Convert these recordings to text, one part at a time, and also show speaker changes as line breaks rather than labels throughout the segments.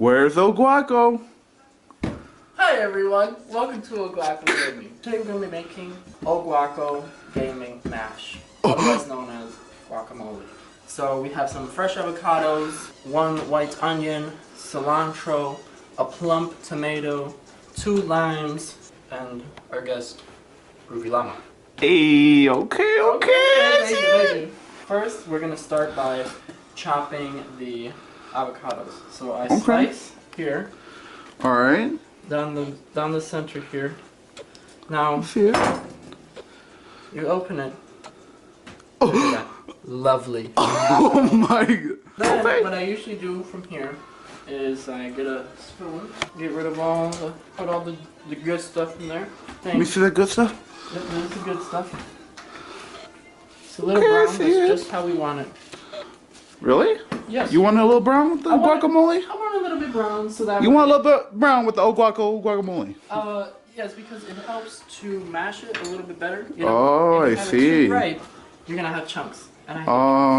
Where's Oguaco?
Hi everyone, welcome to Oguaco Gaming. Today we're going to be making Oguaco Gaming Mash, otherwise known as guacamole. So we have some fresh avocados, 1 white onion, cilantro, a plump tomato, 2 limes, and our guest, Ruby Llama.
Hey, okay.
Thank you. First, we're going to start by chopping the avocados. So I slice here.
Alright.
Down the center here. Now,
See it?
you open it. Look at that. Lovely.
Oh my god.
Then, what I usually do from here is I get a spoon, get rid of put all the good stuff in there.
Let me see the good stuff.
Yep, this is the good stuff. It's a little brown, that's just how we want it.
Really?
Yes.
You want it a little brown with the guacamole?
I want a little bit brown so that
you want a little bit brown with the Oguaco guacamole?
Yes, because it helps to mash it a little bit better. You
know, oh, I see.
Right, you're gonna have chunks. And I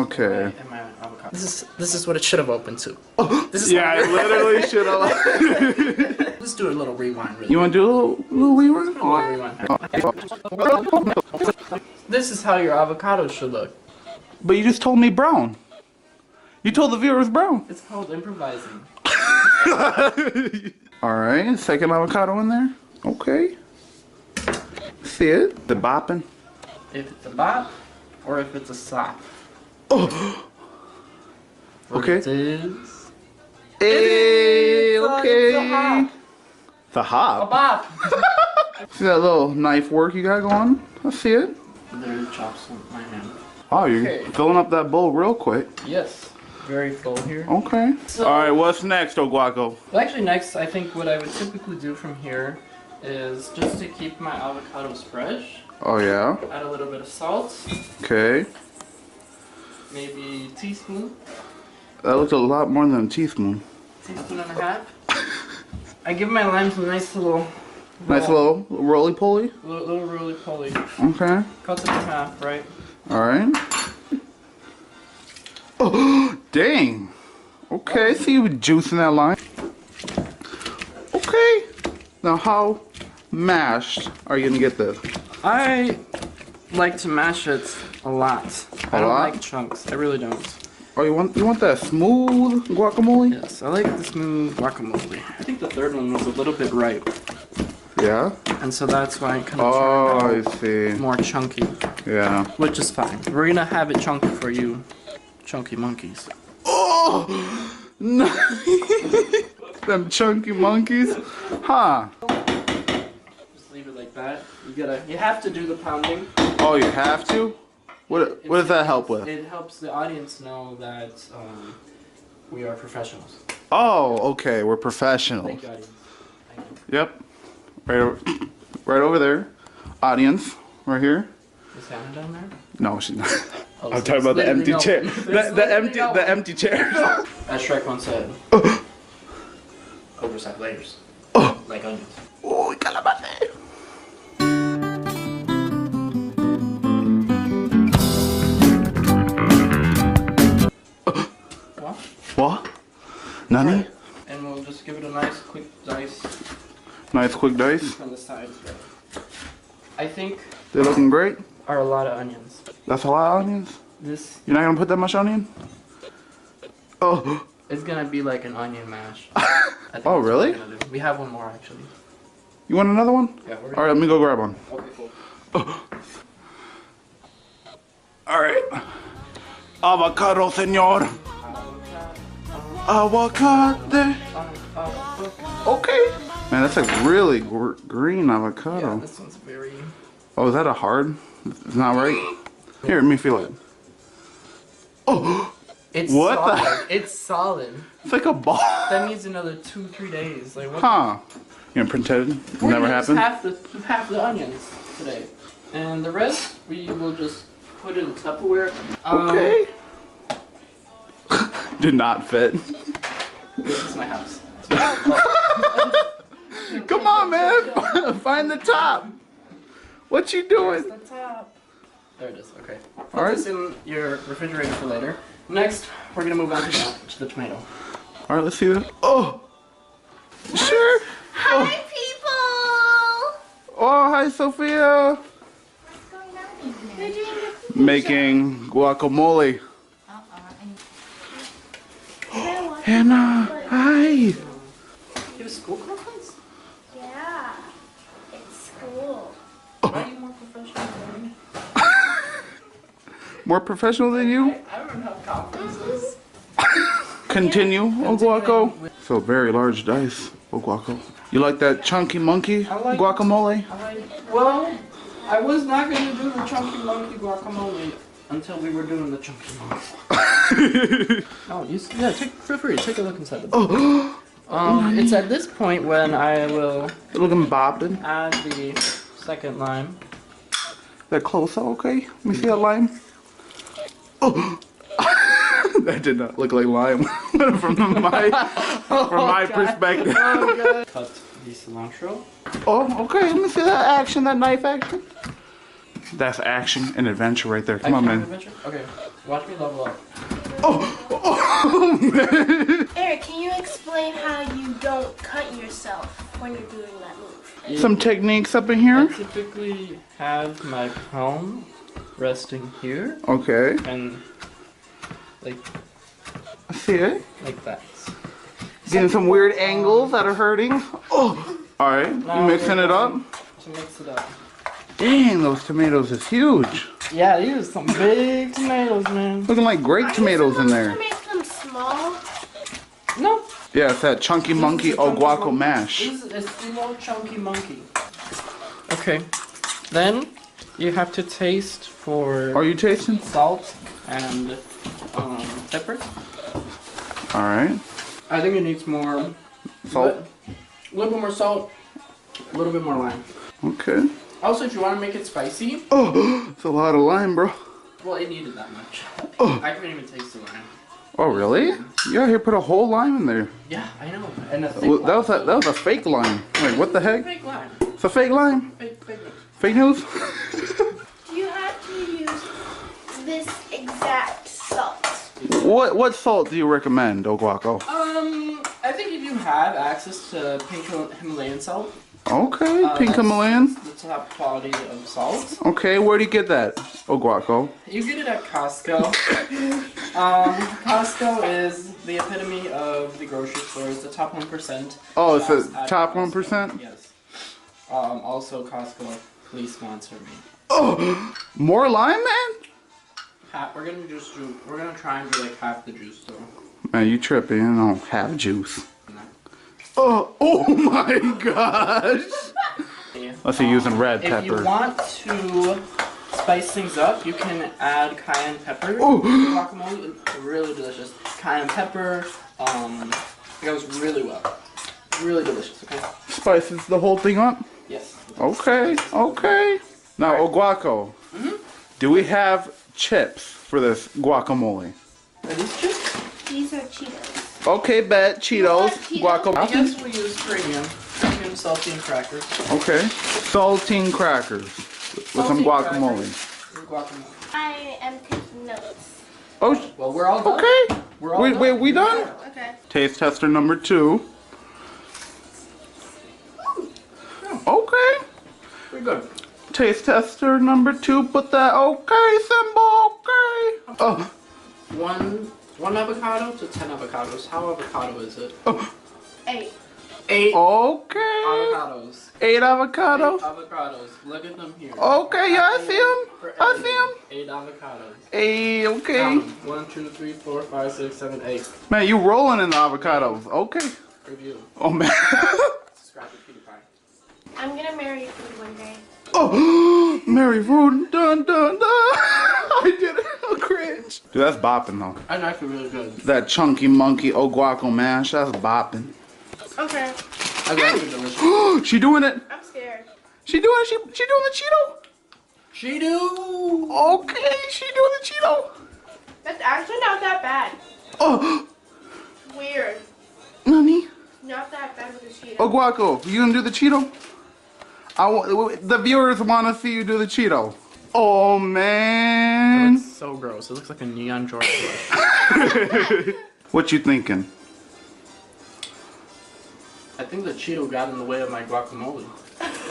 okay.
In my avocado. This is what it should have opened to. This is
yeah, I literally should have.
Let's do a little rewind. Really.
You want to do a little rewind?
This is how your avocado should look.
But you just told me brown. You told the viewers brown.
It's called improvising.
Alright, second avocado in there. Okay. See it? The bopping.
If it's a bop or if it's a sop.
Oh! Okay.
It is.
Hey, okay.
It's a hop.
The hop?
A bop.
See that little knife work you got going? I see it.
There chops in my hand.
Oh, you're filling up that bowl real quick.
Yes. Very full here.
Okay. So, alright, what's next, Oguaco?
Well, actually, next, I think what I would typically do from here is just to keep my avocados fresh.
Oh, yeah?
Add a little bit of salt.
Okay.
Maybe a teaspoon.
That looks a lot more than a teaspoon.
Teaspoon and a half. I give my limes a nice little...
Nice little roly-poly?
Little roly-poly.
Okay.
Cut it in half, right?
Alright. Oh, dang. Okay, see you juicing that lime. Okay. Now how mashed are you gonna get this?
I like to mash it a lot. I don't like chunks. I really don't.
Oh, you want that smooth guacamole?
Yes, I like the smooth guacamole. I think the third one was a little bit ripe.
Yeah?
And so that's why it kind of turned out
I see.
more chunky.
Yeah.
Which is fine. We're gonna have it chunky for you, chunky monkeys.
Oh! No. Them chunky monkeys? Huh.
Just leave it like that. You have to do the pounding.
Oh, you have to? What does that help with?
It helps the audience know that we are professionals.
Oh, okay. We're professionals.
Thank you, audience. Thank you.
Yep. Right over there. Audience. Right here.
Is Hannah down there?
No, she's not.
Oh,
I'm talking about the empty chair. The empty chair.
As Shrek once said, oversized layers. Like onions.
Oh, calabate. What? Nani?
Right. And we'll just give it a nice quick dice.
Nice quick dice.
On the sides. I think
They're looking great.
are a lot of onions.
That's a lot of onions?
This
You're not gonna put that much onion? Oh.
It's gonna be like an onion mash.
Oh, really?
We have one more actually.
You want another one?
Yeah,
alright, let me go grab one.
Okay, cool.
Alright. Avocado, senor. Avocado. Okay. Man, that's a really green avocado.
Yeah, this one's very...
Oh, is that a hard? It's not right? Here, let me feel it. Oh!
It's
what
solid. It's solid.
It's like a ball.
That needs another 2-3 days. Like what?
Huh. You gonna pretend it never happened?
Half the onions today. And the rest, we will just put in Tupperware.
Okay. Did not fit.
This is my house.
Come on, man. Find the top. What you doing?
There's the top. There it is. Okay.
All right.
Put this in your refrigerator for later. Next, we're gonna move on to the tomato.
All right, let's see that. Oh.
Hi, people!
Oh, hi, Sophia.
What's going on in here? You're doing the food
Making guacamole. Hannah, hi.
You have a school conference?
Yeah, it's school.
Why are you more professional than me?
More professional than you?
I don't have conferences.
Continue, Oguaco. So very large dice, Oguaco. You like that chunky monkey guacamole?
Well, I was not going to do the chunky monkey guacamole until we were doing the chunky monkey. Oh, feel free to take a look inside the book. It's at this point when I will
Looking bopping.
add the second lime.
That closer, okay? Let me see that lime. Oh, that did not look like lime from my perspective.
Oh, God. Cut the cilantro.
Oh, okay. Let me see that action, that knife action. That's action and adventure right there. Come on, man.
Adventure? Okay, watch me level up.
Oh, man.
Eric, can you explain how you don't cut yourself when you're doing that move?
Some techniques up in
I
here.
typically have my palm resting here
Okay.
and like
I see it.
that.
Getting some weird angles that are hurting. Oh. All right. You mixing it up?
To mix it up.
Dang, those tomatoes is huge.
Yeah, these are some big tomatoes, man.
Looking like grape
Are
tomatoes
you
in
supposed
there.
to make them small?
No.
Yeah, it's that Chunkymonkeyoguacomash.
This is Estilo Chunky Monkey. Okay. Then you have to taste for
Are you tasting?
salt and pepper.
All right.
I think it needs more
Salt.
A little bit more salt, a little bit more lime.
Okay.
Also, if you want to make it spicy,
Oh, it's a lot of lime, bro.
well, it needed that much.
Oh.
I couldn't even taste the lime.
Oh, really? You out here put a whole lime in there.
Yeah, I know. And a thick
Well,
lime.
that was a fake lime. Wait, what the heck?
Fake lime.
It's a fake lime?
Fake lime.
Fake news?
Do you have to use this exact salt?
What salt do you recommend, Oguaco?
I think if you have access to pink Himalayan salt,
Okay, pink
that's
Himalayan.
the top quality of salt.
Okay, where do you get that, Oguaco?
You get it at Costco. Costco is the epitome of the grocery store. It's the top 1%.
Oh, it's the
at
top
Costco.
1%?
Yes. Also, Costco, please sponsor me.
Oh, more lime, man?
We're gonna try and do like half the juice though.
Man, you tripping? You know, have juice. Oh my gosh! Unless you're using red pepper.
If you want to spice things up, you can add cayenne pepper to guacamole. It's really delicious. Cayenne pepper, it goes really well. Really delicious, okay?
Spices the whole thing up?
Yes.
Okay, okay. Now, Oguaco, do we have chips for this guacamole?
Are these chips?
These are Cheetos.
Okay, bet. Cheetos,
Cheetos?
I
guacamole.
guess we'll use premium saltine crackers.
Okay. Saltine crackers with some
Saltine
guacamole.
crackers with guacamole.
I am taking notes.
Oh,
Well, we're all done.
okay.
We're all
Wait,
done.
wait, we done?
Okay.
Taste tester number 2. Okay.
We're good.
Taste tester number 2. Put that okay symbol. Okay. Oh.
One avocado to 10 avocados. How avocado is it?
Oh.
8.
8
Okay.
avocados.
8 avocados.
8 avocados. Look at them here.
Okay, yeah, I see them.
For
I see
everything. 8 avocados.
8, okay.
Count 'em. 1, 2, 3, 4, 5, 6, 7, 8.
Man, you rolling in the avocados. Okay.
Review.
Oh, man.
Subscribe to PewDiePie.
I'm gonna marry food one day.
Oh, Mary Food. Dun, dun, dun. I did it. Oh, cringe. Dude, that's bopping, though.
And actually really good.
That Chunkymonkeyoguacomash, that's bopping.
Okay.
I think it's delicious.
She doing it.
I'm scared.
She doing it. She doing the Cheeto.
She do.
Okay, she doing the Cheeto.
That's actually not that bad.
Oh,
Weird.
Nani?
Not that bad with the Cheeto.
Oguaco, you gonna do the Cheeto? The viewers want to see you do the Cheeto. Oh, man.
It's so gross. It looks like a neon George Bush.
What you thinking?
I think the Cheeto got in the way of my guacamole.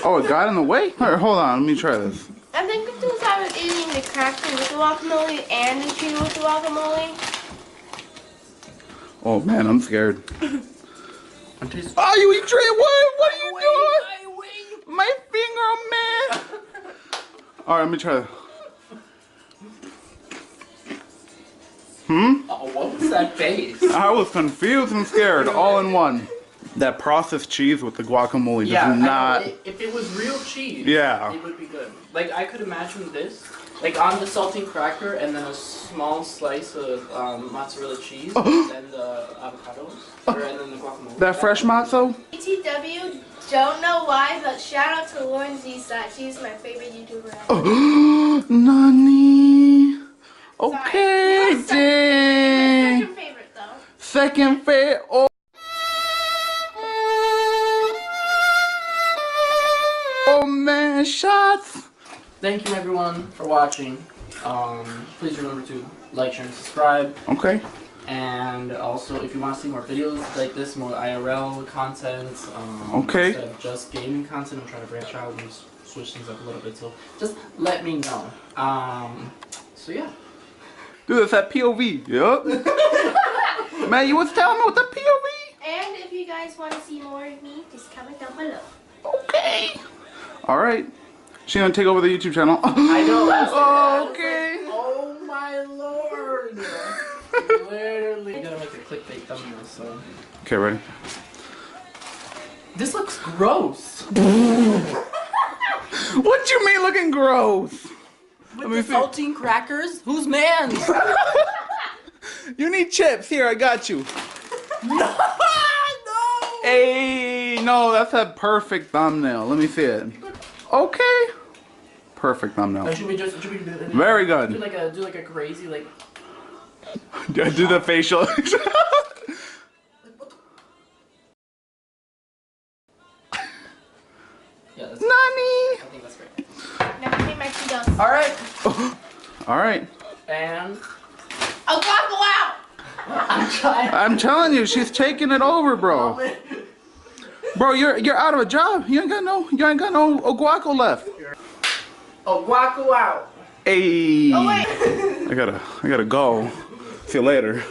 Oh, it got in the way? All right, hold on. Let me try this.
I think it's because I was eating the cracker with the guacamole and the Cheeto with the guacamole.
Oh, man, I'm scared.
I'm tasting.
Oh, you eat Trey? What are you doing?
Wait.
My finger, man. All right, let me try this.
Oh, what was that face?
I was confused and scared all in one. That processed cheese with the guacamole does not.
If it was real cheese,
Yeah.
it would be good. Like I could imagine this, like on the saltine cracker, and then a small slice of mozzarella cheese, and the avocados, and then the guacamole.
That fresh matzo?
ETW, don't know why, but shout out to Lauren Zsat. She's my favorite YouTuber ever.
Oh, Nani. Okay,
Sorry.
dang.
Second favorite though.
Second favorite. Oh man, shots.
Thank you everyone for watching. Please remember to like, share, and subscribe.
Okay.
And also, if you want to see more videos like this, more IRL content,
Okay.
instead of just gaming content, I'm trying to branch out and switch things up a little bit. So just let me know. So yeah.
Do this at POV. Yup. Man, you was telling me with the POV?
And if you guys want to see more of me, just comment down below.
Okay. Alright. She's gonna take over the YouTube channel.
I know.
Okay.
Oh my lord. Literally. I gotta make a clickbait thumbnail, so.
Okay, ready?
This looks gross.
What you mean looking gross?
With the saltine crackers? Whose man?
You need chips. Here, I got you.
No!
Hey, no, that's a perfect thumbnail. Let me see it. Okay. Perfect thumbnail.
Should we do
Very good.
Do like a crazy like.
Do the facial.
Yeah, that's
Nani.
I think that's great.
Never made my Cheetos.
Alright.
Alright.
And
Oguaco Out!
I'm trying.
I'm telling you, she's taking it over, bro. Bro, you're out of a job. You ain't got no Oguaco left.
Oguaco Out.
Hey.
Oh wait.
I gotta go. See you later.